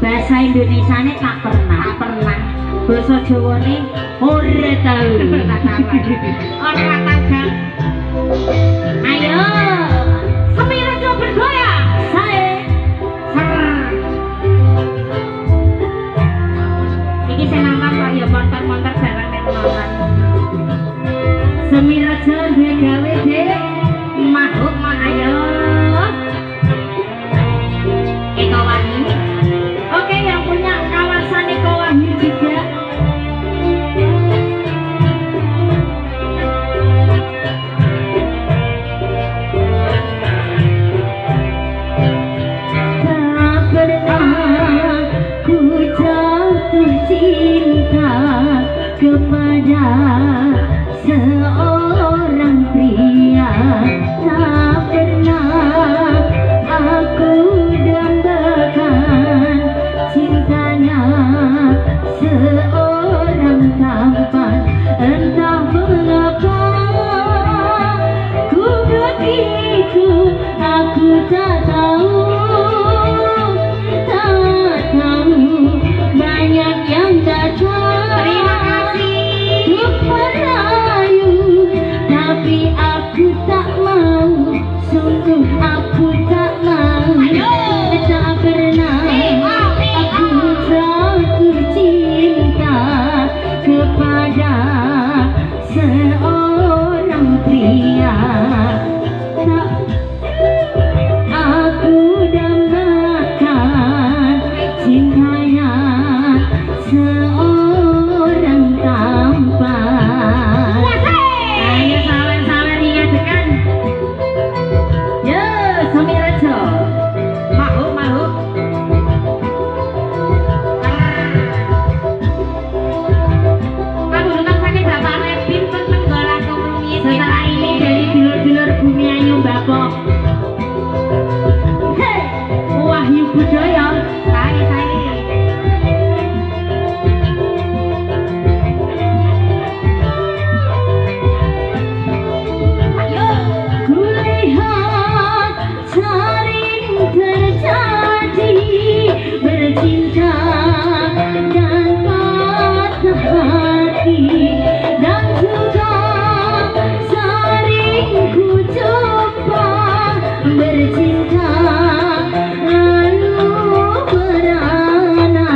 Bahasa Indonesiane tak pernah. Basa Jawane ora tau. Ora tau. Ayo, Semirajo bergoyang. Sae. Iki sing nonton kok ya montor-montor barang nek nonton. Semirajo duwe gawe Dik. Mahuk ayo. Eko Wahyu. Oke, yang punya kawasan Eko Wahyu juga. Kepada seorang pria tak pernah aku dambakan cintanya seorang tampan entah mengapa ku begitu aku tak tahu banyak yang datang tapi aku tak mau, sungguh aku tak mau. Tak pernah aku jatuh cinta kepada seorang pria. Tak aku dambakan cintanya seorang tampan. Wahyu Budaya. Kulihat sering terjadi bercinta dan patah hati dan juga sering ku jumpa bercinta lalu merana.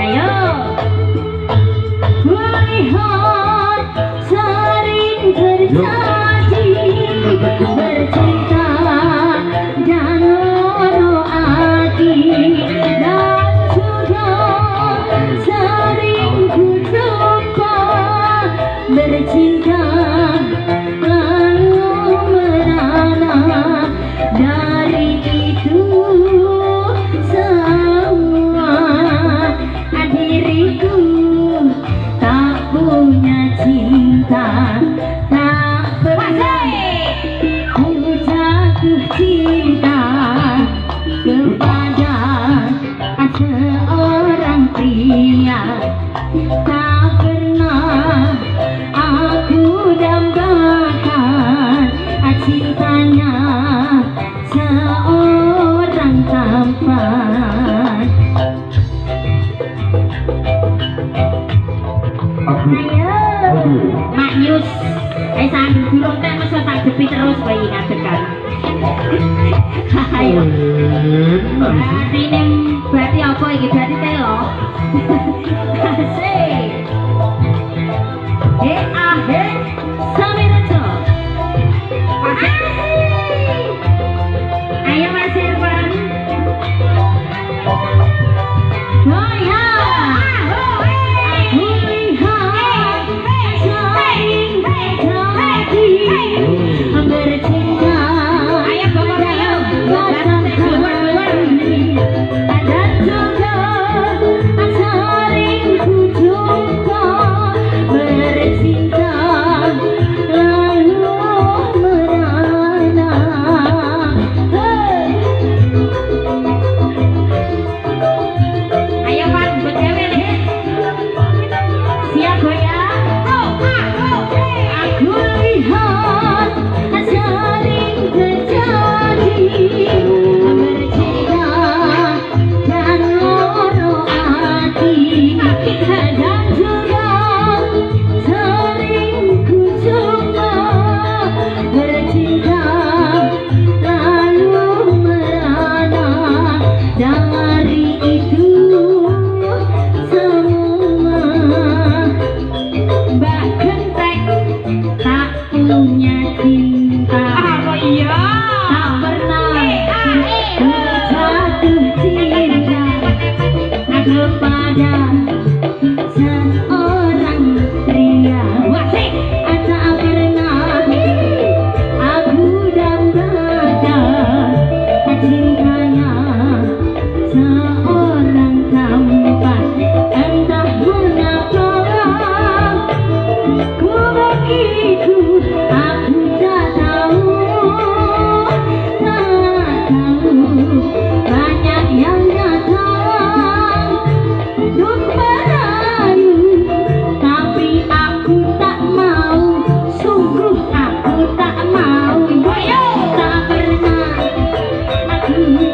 Ayo, kulihat sering terjadi bercinta dan loro hati dan juga sering ku jumpa bercinta lalu merana. Dari itu semua diriku tak punya cinta, tak pernah ku jatuh cinta kepada seorang pria. Tak pernah aku dambakan cintanya seorang tampan. Ayo, Mak Yus, sambil durung teh mesti tak jepi terus bayi ngadekan. Ayo. Berarti apa iki? Berarti telo. Asik. Semirajo. Ayo Mas Irfan. Dan juga sering ku jumpa Mak